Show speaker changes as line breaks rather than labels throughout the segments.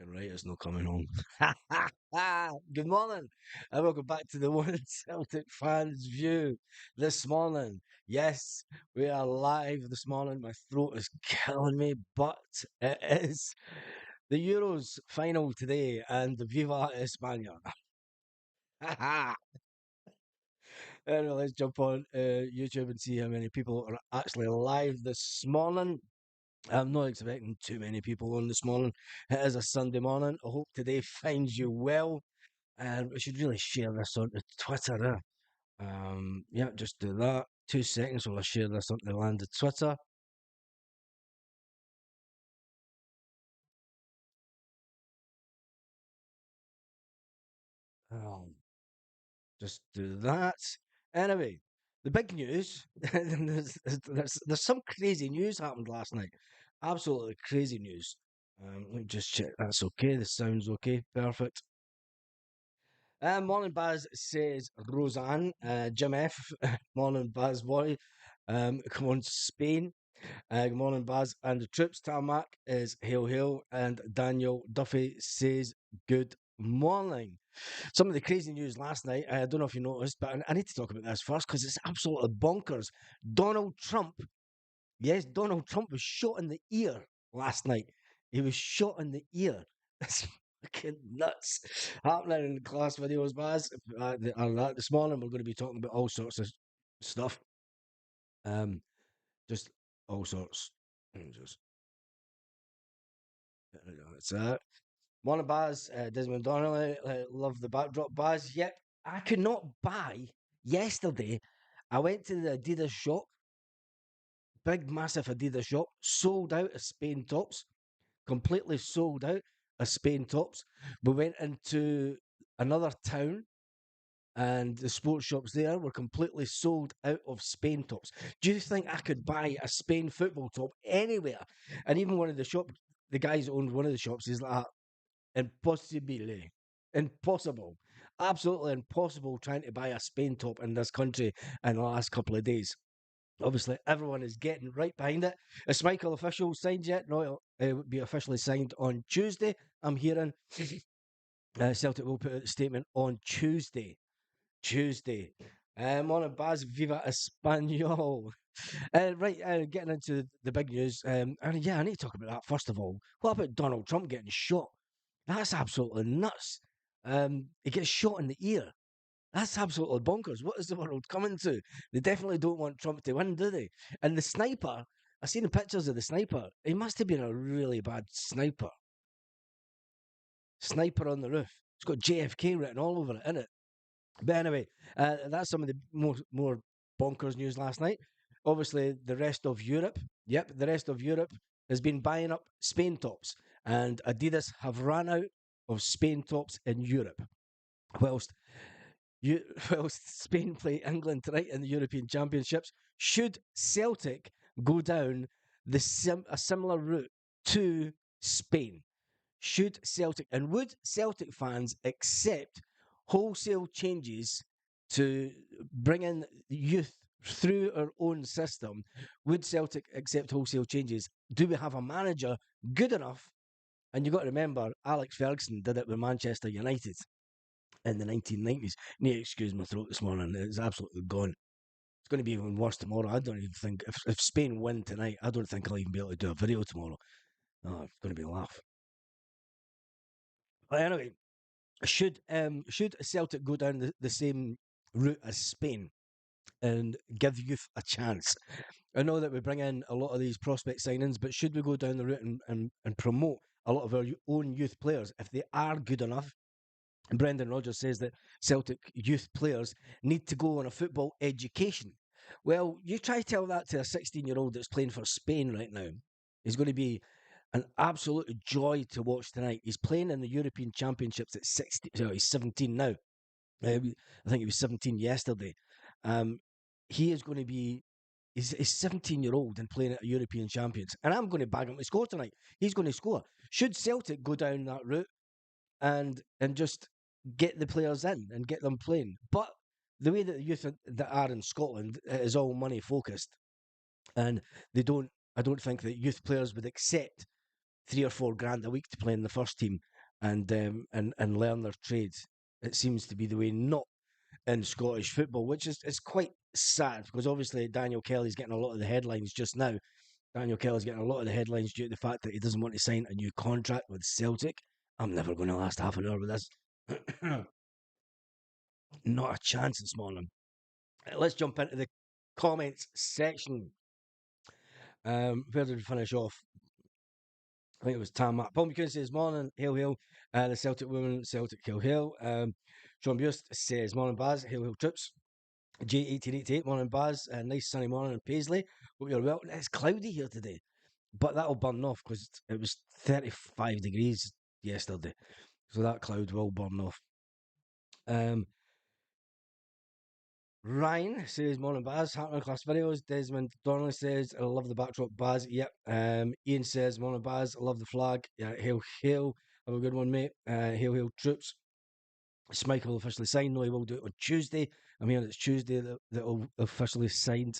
Right, it's not coming home. Good morning, and welcome back to the One Celtic Fans View this morning. Yes, we are live this morning. My throat is killing me, but it is the Euros final today, and Viva España. Anyway, let's jump on YouTube and see how many people are actually live this morning. I'm not expecting too many people on this morning. It is a Sunday morning. I hope today finds you well. And we should really share this onto Twitter. Yeah, just do that. 2 seconds while I share this onto the landed Twitter. Um, just do that. Anyway, the big news. There's some crazy news happened last night. Absolutely crazy news. Let me just check. That's okay. The sound's okay. Perfect. Morning Baz says Roseanne, Jim F. Morning Baz boy. Come on, Spain. Good morning, Baz. And the troops tarmac is hail hail. And Daniel Duffy says good morning. Some of the crazy news last night, I don't know if you noticed, but I need to talk about this first because it's absolutely bonkers. Donald Trump, yes, Donald Trump was shot in the ear last night. He was shot in the ear. That's fucking nuts. Happening in class videos, Baz. This morning, we're going to be talking about all sorts of stuff. Just all sorts. Just it's that. Morning, Baz. Desmond Donnelly. Love the backdrop, Baz. Yep, I could not buy yesterday. I went to the Adidas shop, big, massive Adidas shop, sold out of Spain tops, completely sold out of Spain tops. We went into another town and the sports shops there were completely sold out of Spain tops. Do you think I could buy a Spain football top anywhere? And even one of the shop, the guys that owned one of the shops, is like, impossible, impossible, absolutely impossible trying to buy a Spain top in this country in the last couple of days. Obviously, everyone is getting right behind it. Is Michael official signed yet? No, it will be officially signed on Tuesday. I'm hearing Celtic will put out a statement on Tuesday. Tuesday. On a Baz Viva Espanol. Right, getting into the big news. And yeah, I need to talk about that first of all. What about Donald Trump getting shot? That's absolutely nuts. He gets shot in the ear. That's absolutely bonkers. What is the world coming to? They definitely don't want Trump to win, do they? And the sniper, I've seen the pictures of the sniper. He must have been a really bad sniper. Sniper on the roof. It's got JFK written all over it, innit? But anyway, that's some of the more bonkers news last night. Obviously, the rest of Europe, yep, the rest of Europe has been buying up Spain tops, and Adidas have ran out of Spain tops in Europe. Whilst you, whilst Spain play England tonight in the European Championships, should Celtic go down a similar route to Spain? Should Celtic and would Celtic fans accept wholesale changes to bring in youth through our own system? Would Celtic accept wholesale changes? Do we have a manager good enough? And you've got to remember, Alex Ferguson did it with Manchester United in the 1990s. Need to excuse my throat this morning. It's absolutely gone. It's going to be even worse tomorrow. I don't even think, if Spain win tonight, I don't think I'll even be able to do a video tomorrow. Oh, it's going to be a laugh. But anyway, should Celtic go down the same route as Spain and give youth a chance? I know that we bring in a lot of these prospect signings, but should we go down the route and promote a lot of our own youth players if they are good enough? And Brendan Rodgers says that Celtic youth players need to go on a football education. Well, you try to tell that to a 16-year-old that's playing for Spain right now. He's going to be an absolute joy to watch tonight. He's playing in the European Championships at 16. So he's 17 now. I think he was 17 yesterday. He is going to be. He's a 17-year-old and playing at a European Champions, and I'm going to bag him to score tonight. He's going to score. Should Celtic go down that route and just get the players in and get them playing? But the way that the youth that are in Scotland is all money focused, and they don't. I don't think that youth players would accept 3 or 4 grand a week to play in the first team and learn their trades. It seems to be the way, not in Scottish football, which is quite sad because obviously Daniel Kelly's getting a lot of the headlines just now. Daniel Kelly's getting a lot of the headlines due to the fact that he doesn't want to sign a new contract with Celtic. I'm never going to last half an hour with this. Not a chance this morning. Let's jump into the comments section. Where did we finish off? I think it was Tam Paul McCune says, morning, hail, hail. The Celtic women, Celtic, hail, hail. Sean Bust says, morning, Baz, hail, hail, troops. J1888, morning, Baz. Nice sunny morning in Paisley. Hope you're well. It's cloudy here today, but that'll burn off because it was 35 degrees yesterday. So that cloud will burn off. Ryan says, morning, Baz. Happening class videos. Desmond Donnelly says, I love the backdrop, Baz. Yep. Ian says, morning, Baz. I love the flag. Yeah, hail, hail. Have a good one, mate. Hail, hail, troops. Schmeichel officially signed. No, he will do it on Tuesday. I'm hearing it's Tuesday that will officially signed.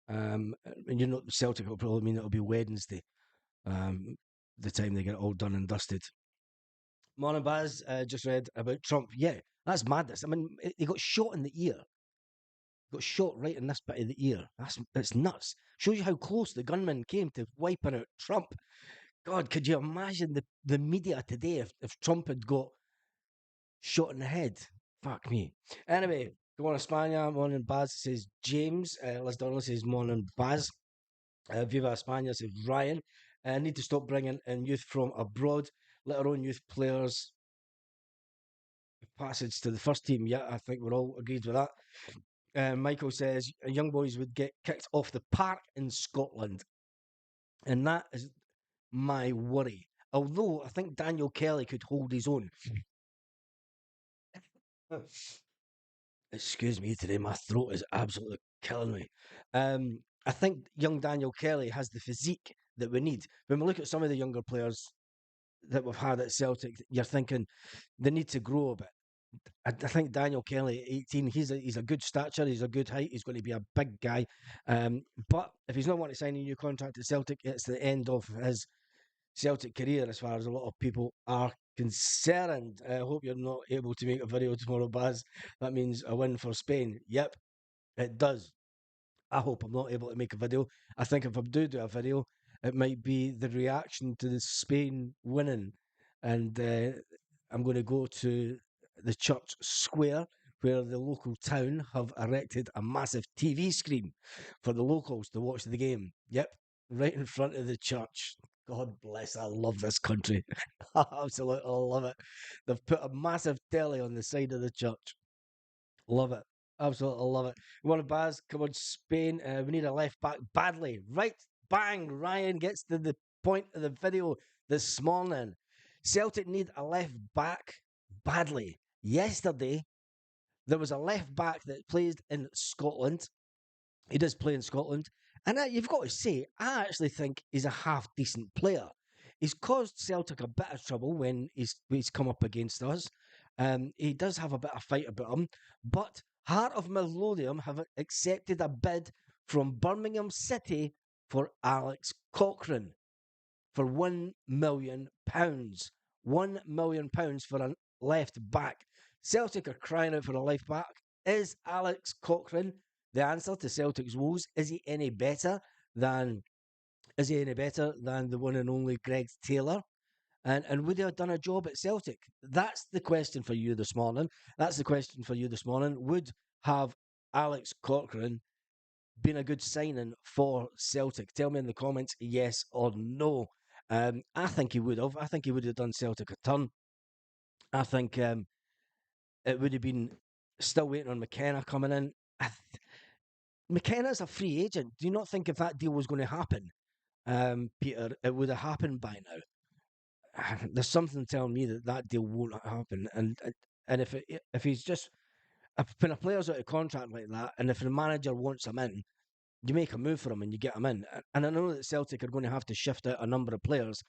And you know, Celtic will probably mean it'll be Wednesday. The time they get it all done and dusted. Morning, Baz. Just read about Trump. Yeah, that's madness. I mean, he got shot in the ear. Got shot right in this bit of the ear. That's nuts. Shows you how close the gunman came to wiping out Trump. God, could you imagine the media today if Trump had got shot in the head? Fuck me. Anyway, go on, España. Morning, Baz, says James. Liz Donnelly says, morning, Baz. Viva España, says Ryan. Need to stop bringing in youth from abroad. Let our own youth players passage to the first team. Yeah, I think we're all agreed with that. Michael says young boys would get kicked off the park in Scotland. And that is my worry. Although I think Daniel Kelly could hold his own. Excuse me today, my throat is absolutely killing me. I think young Daniel Kelly has the physique that we need. When we look at some of the younger players that we've had at Celtic, you're thinking they need to grow a bit. I think Daniel Kelly at 18, he's a good stature, he's a good height, he's going to be a big guy. But if he's not wanting to sign a new contract at Celtic, it's the end of his Celtic career as far as a lot of people are concerned. I hope you're not able to make a video tomorrow, Baz. That means a win for Spain. Yep, it does. I hope I'm not able to make a video. I think if I do a video, it might be the reaction to the Spain winning. And I'm going to go to the church square where the local town have erected a massive TV screen for the locals to watch the game. Yep, right in front of the church. God bless, I love this country. I absolutely love it. They've put a massive telly on the side of the church. Love it. Absolutely love it. We want to Baz. Come on, Spain. We need a left back badly. Right, bang. Ryan gets to the point of the video this morning. Celtic need a left back badly. Yesterday, there was a left back that plays in Scotland. He does play in Scotland. And you've got to say, I actually think he's a half decent player. He's caused Celtic a bit of trouble when he's come up against us. He does have a bit of fight about him. But Heart of Midlothian have accepted a bid from Birmingham City for Alex Cochran for £1 million. £1 million for a left back. Celtic are crying out for a left back. Is Alex Cochran the answer to Celtic's woes? Is he any better than the one and only Greg Taylor? And would he have done a job at Celtic? That's the question for you this morning. Would have Alex Cochran been a good signing for Celtic? Tell me in the comments, yes or no. I think he would have. I think he would have done Celtic a turn. I think it would have been still waiting on McKenna coming in. McKenna's a free agent. Do you not think if that deal was going to happen, Peter, it would have happened by now? There's something telling me that deal won't happen. And if he's just when a player's out of contract like that, and if the manager wants him in, you make a move for him and you get him in. And I know that Celtic are going to have to shift out a number of players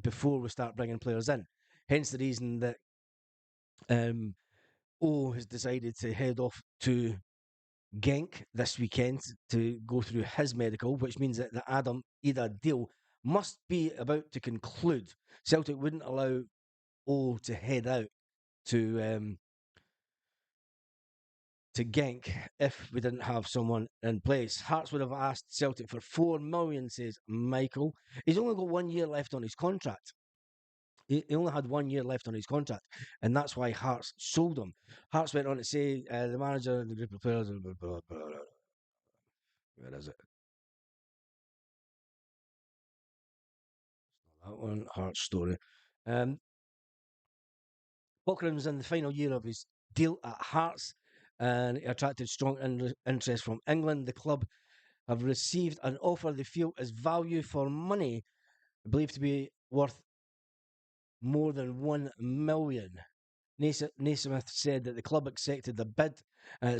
before we start bringing players in. Hence the reason that O has decided to head off to Genk this weekend to go through his medical, which means that the Adam Ida deal must be about to conclude. Celtic wouldn't allow O to head out to um, to Genk if we didn't have someone in place. Hearts would have asked Celtic for 4 million, says Michael. He's only got 1 year left on his contract. He only had 1 year left on his contract, and that's why Hearts sold him. Hearts went on to say the manager and the group of players. Where is it? That one, Hearts story. Um, Cochran was in the final year of his deal at Hearts, and he attracted strong interest from England. The club have received an offer they feel is value for money, believed to be worth more than 1 million. Naismith said that the club accepted the bid,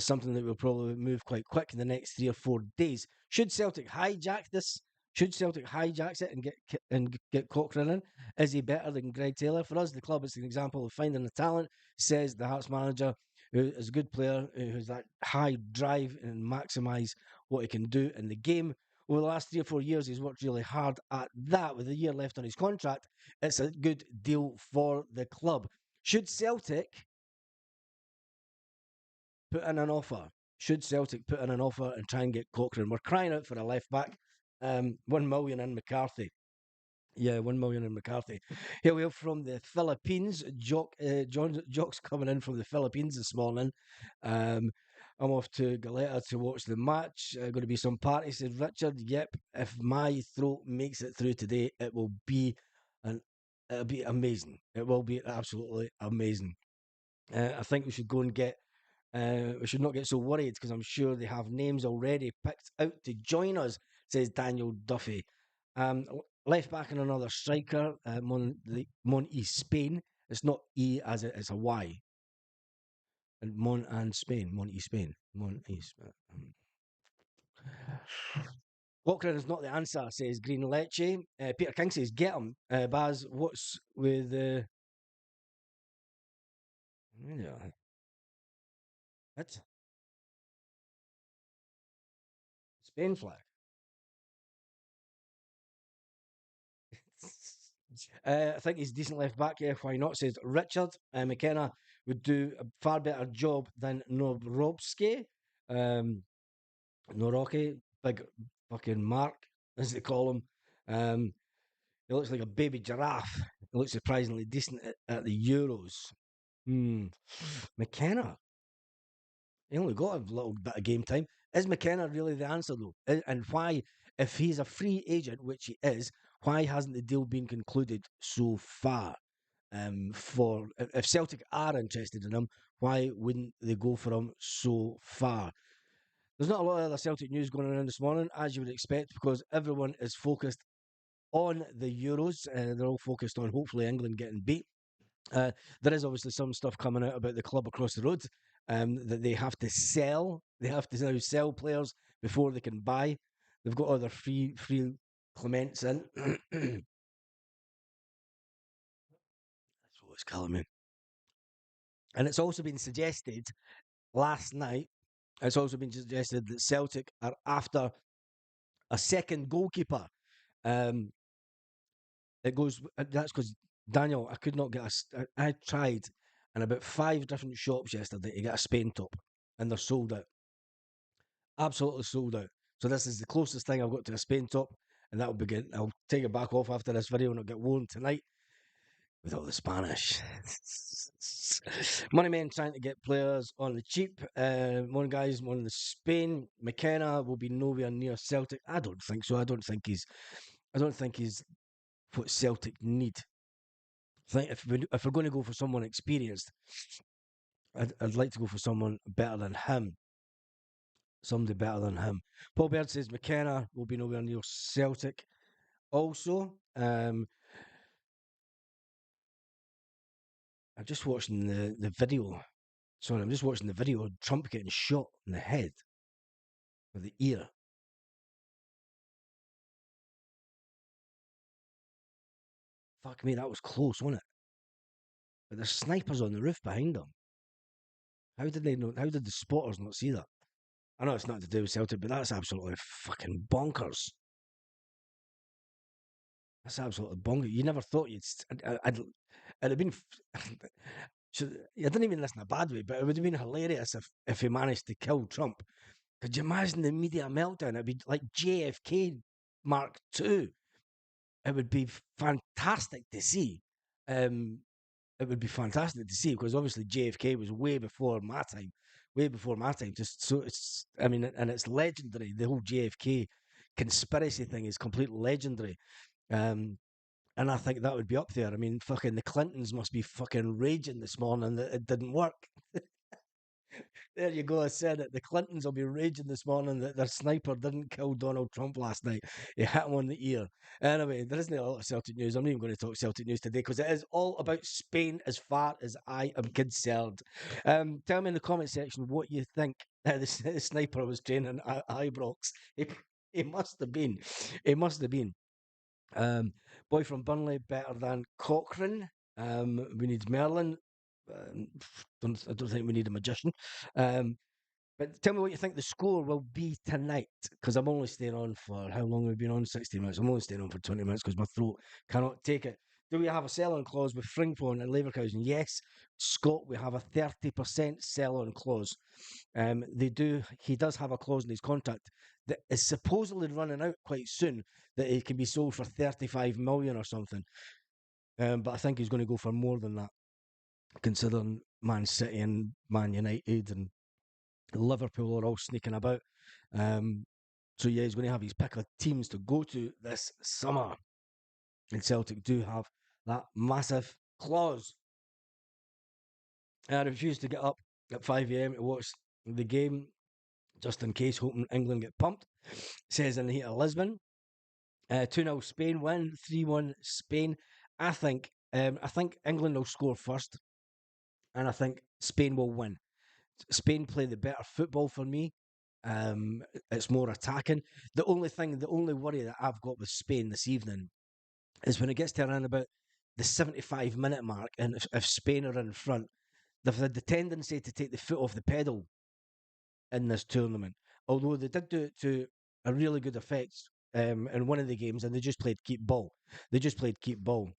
something that will probably move quite quick in the next 3 or 4 days. Should Celtic hijack this? Should Celtic hijack it and get Cochran in? Is he better than Greg Taylor? For us, the club is an example of finding the talent, says the Hearts manager, who is a good player, who has that high drive and maximise what he can do in the game. Over the last 3 or 4 years, he's worked really hard at that. With a year left on his contract, it's a good deal for the club. Should Celtic put in an offer? Should Celtic put in an offer and try and get Cochran? We're crying out for a left back. 1 million in McCarthy. Yeah, 1 million in McCarthy. Here we are from the Philippines. Jock's coming in from the Philippines this morning. I'm off to Galeta to watch the match. Going to be some party, said Richard. Yep, if my throat makes it through today, an it'll be amazing. It will be absolutely amazing. I think we should go and get. We should not get so worried because I'm sure they have names already picked out to join us, says Daniel Duffy. Left back and another striker, Mon Spain. It's not E as it's a Y. And Mon and Spain, Mon Spain, Mon Spain. Cochran is not the answer, says Green Leche. Peter King says, get him. Baz, what's with the. Yeah, it's Spain flag. I think he's a decent left back. Yeah, why not? Says Richard. McKenna would do a far better job than Norobski. Noroki, big fucking Mark, as they call him. He looks like a baby giraffe. He looks surprisingly decent at the Euros. McKenna, he only got a little bit of game time. Is McKenna really the answer, though? And why, if he's a free agent, which he is, why hasn't the deal been concluded so far? For if Celtic are interested in him, why wouldn't they go for him so far? There's not a lot of other Celtic news going around this morning, as you would expect, because everyone is focused on the Euros. They're all focused on hopefully England getting beat. There is obviously some stuff coming out about the club across the road that they have to sell. They have to now sell players before they can buy. They've got other free Clements in. That's what's killing me. And it's also been suggested last night. It's also been suggested that Celtic are after a second goalkeeper. Um, it goes. That's because Daniel. I could not get a. I tried in about 5 different shops yesterday to get a Spain top, and they're sold out. Absolutely sold out. So this is the closest thing I've got to a Spain top, and that'll begin. I'll take it back off after this video, and it'll get worn tonight with all the Spanish. Money men trying to get players on the cheap. One guy's one in the Spain. McKenna will be nowhere near Celtic. I don't think so. I don't think he's. I don't think he's what Celtic need. I think if we're going to go for someone experienced, I'd like to go for someone better than him. Somebody better than him. Paul Baird says McKenna will be nowhere near Celtic. Also, I'm just watching the video. Sorry, I'm just watching the video of Trump getting shot in the head with the ear. Fuck me, that was close, wasn't it? But there's snipers on the roof behind them. How did they know? How did the spotters not see that? I know it's not to do with Celtic, but that's absolutely fucking bonkers. That's absolutely bonkers. You never thought it'd have been. So, I didn't even listen in a bad way, but it would have been hilarious if he managed to kill Trump. Could you imagine the media meltdown? It'd be like JFK Mark II. It would be fantastic to see. Um, it would be fantastic to see because obviously JFK was way before my time, way before my time. Just so it's, I mean, and it's legendary. The whole JFK conspiracy thing is completely legendary. Um, and I think that would be up there. I mean, fucking the Clintons must be fucking raging this morning that it didn't work. There you go. I said it. The Clintons will be raging this morning that their sniper didn't kill Donald Trump last night. He hit him on the ear. Anyway, there isn't a lot of Celtic news. I'm not even going to talk Celtic news today because it is all about Spain as far as I am concerned. Tell me in the comment section what you think the sniper was training at Ibrox. He must have been. He must have been. Um, Boy from Burnley better than Cochran. We need Merlin. I don't think we need a magician. Um, but tell me what you think the score will be tonight, because I'm only staying on for how long we've been on? 60 minutes. I'm only staying on for 20 minutes because my throat cannot take it. Do we have a sell-on clause with Fringphone and Leverkusen? Yes. Scott, we have a 30% sell-on clause. They do. He does have a clause in his contract that is supposedly running out quite soon that it can be sold for 35 million or something. But I think he's going to go for more than that, considering Man City and Man United and Liverpool are all sneaking about. Um, so yeah, he's going to have his pick of teams to go to this summer. And Celtic do have that massive clause. I refuse to get up at 5 a.m. to watch the game just in case, hoping England get pumped. Says in the heat of Lisbon. 2-0 Spain win, 3-1 Spain. I think England will score first, and I think Spain will win. Spain play the better football for me. It's more attacking. The only worry that I've got with Spain this evening is when it gets to around about the 75-minute mark, and if Spain are in front, they've had the tendency to take the foot off the pedal in this tournament. Although they did do it to a really good effect in one of the games, and they just played keep ball. They just played keep ball.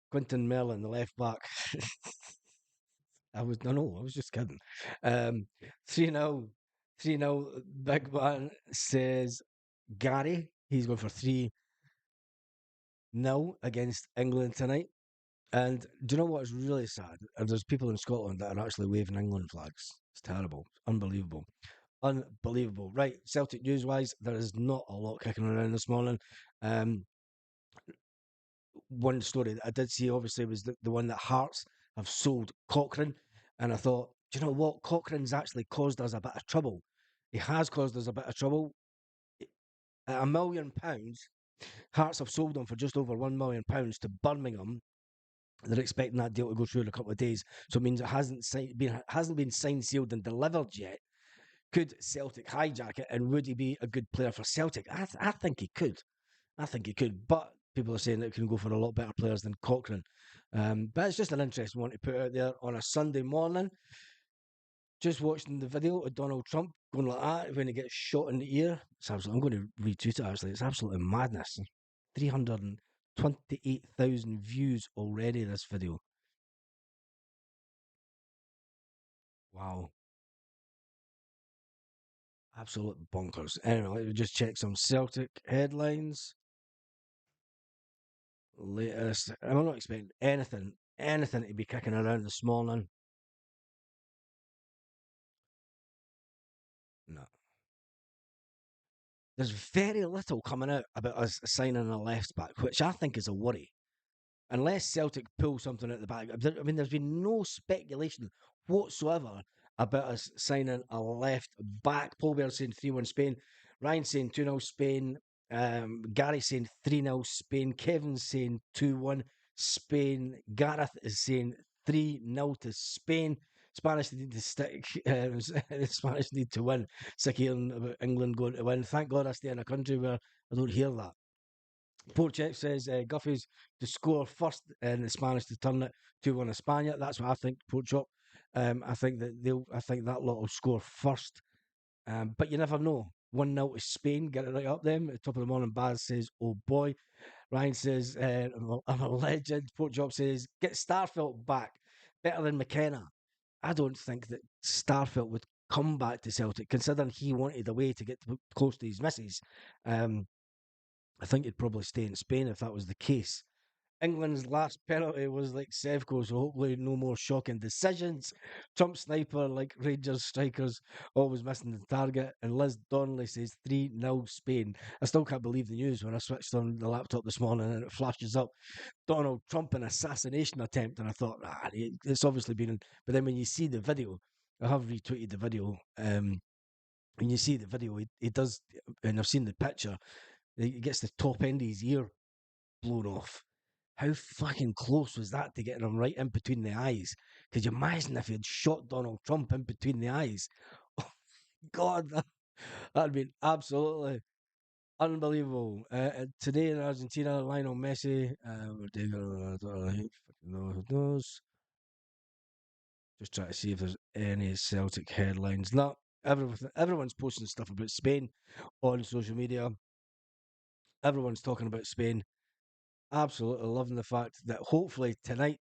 Quinton Merlin, the left back. I was just kidding. 3-0, 3-0. Big man says Gary. He's going for 3-0 against England tonight. And do you know what is really sad? There's people in Scotland that are actually waving England flags. It's terrible. Unbelievable. Unbelievable. Right, Celtic news wise, there is not a lot kicking around this morning. Um, One story that I did see obviously was the one that Hearts have sold Cochran. And I thought, do you know what? Cochran's actually caused us a bit of trouble. He has caused us a bit of trouble. At £1 million, Hearts have sold him for just over £1 million to Birmingham. They're expecting that deal to go through in a couple of days. So it means it hasn't been signed, sealed, and delivered yet. Could Celtic hijack it, and would he be a good player for Celtic? I think he could. I think he could, but people are saying that it can go for a lot better players than Cochran. But it's just an interesting one to put out there on a Sunday morning. Just watching the video of Donald Trump going like that when he gets shot in the ear. It's absolutely, I'm going to retweet it actually. It's absolutely madness. 328,000 views already, this video. Wow. Absolute bonkers. Anyway, let me just check some Celtic headlines. Latest. I'm not expecting anything to be kicking around this morning. No. There's very little coming out about us signing a left back, which I think is a worry. Unless Celtic pull something out the back. I mean, there's been no speculation whatsoever about us signing a left back. Paul Bear saying 3-1 Spain. Ryan saying 2-0 Spain. Gary saying 3-0 Spain. Kevin saying 2-1 Spain. Gareth is saying 3-0 to Spain. Spanish need to stick. Spanish need to win. Sick hearing about England going to win. Thank God I stay in a country where I don't hear that. Porchek says Guffey's to score first and the Spanish to turn it 2-1 Espana. That's what I think, Porchop. I think that that lot will score first. But you never know. 1 0 to Spain, get it right up them. At the top of the morning, Baz says, oh boy. Ryan says, I'm a legend. Port Job says, get Starfelt back. Better than McKenna. I don't think that Starfelt would come back to Celtic, considering he wanted a way to get close to his missus. Um, I think he'd probably stay in Spain if that was the case. England's last penalty was like Sevco's, so hopefully no more shocking decisions. Trump sniper like Rangers strikers, always missing the target. And Liz Donnelly says 3-0 Spain. I still can't believe the news when I switched on the laptop this morning and it flashes up Donald Trump an assassination attempt. And I thought, it's obviously been. But then when you see the video, I have retweeted the video. When you see the video, he does, and I've seen the picture, he gets the top end of his ear blown off. How fucking close was that to getting him right in between the eyes? Could you imagine if he had shot Donald Trump in between the eyes? Oh, God, that'd been absolutely unbelievable. Today in Argentina, Lionel Messi, fucking know who knows. Just trying to see if there's any Celtic headlines. No, everyone's posting stuff about Spain on social media. Everyone's talking about Spain. Absolutely loving the fact that hopefully tonight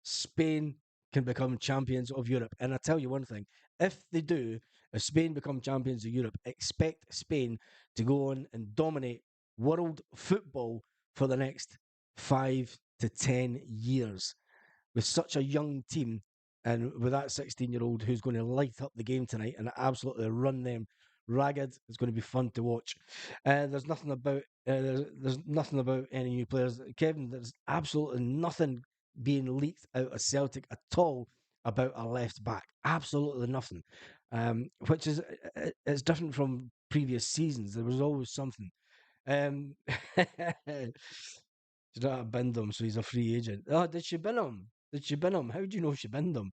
Spain can become champions of Europe. And I tell you one thing, if they do, if Spain become champions of Europe, expect Spain to go on and dominate world football for the next 5 to 10 years with such a young team and with that 16-year-old who's going to light up the game tonight and absolutely run them ragged. It's going to be fun to watch. There's nothing about any new players, Kevin. There's absolutely nothing being leaked out of Celtic at all about a left back. Absolutely nothing. Which is it's different from previous seasons. There was always something. Um, She's not binned him, so he's a free agent. Oh, did she bin him? Did she bin him? How do you know she binned him?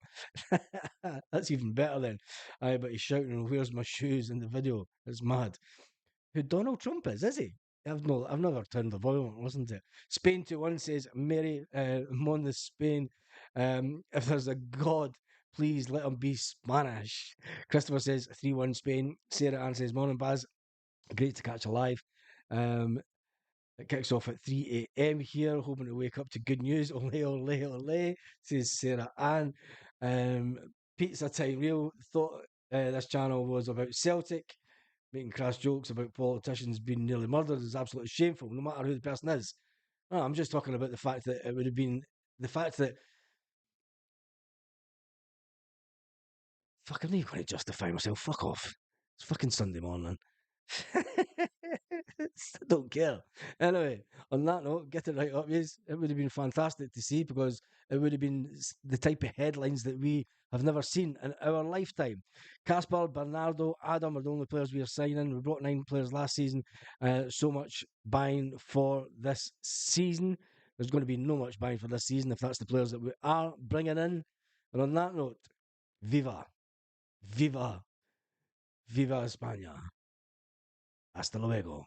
That's even better then. Aye, but he's shouting, "Where's my shoes?" in the video. It's mad. Who Donald Trump is he? I've never turned the volume on, wasn't it? Spain 2-1 says, Mary, Mon the Spain. If there's a God, please let him be Spanish. Christopher says 3-1 Spain. Sarah Ann says, Morning Baz. Great to catch alive. It kicks off at 3 a.m. here, hoping to wake up to good news. Ole, ole, ole, says Sarah Ann. Pizza Tyrell thought this channel was about Celtic. Making crass jokes about politicians being nearly murdered is absolutely shameful, no matter who the person is. No, I'm just talking about the fact that it would have been the fact that fuck, I'm not even going to justify myself. Fuck off. It's fucking Sunday morning. I don't care. Anyway, on that note, get it right up, yes. It would have been fantastic to see because it would have been the type of headlines that we have never seen in our lifetime. Casper, Bernardo, Adam are the only players we are signing. We brought 9 players last season. So much buying for this season. There's going to be no much buying for this season if that's the players that we are bringing in. And on that note, viva, viva, viva España. Hasta luego.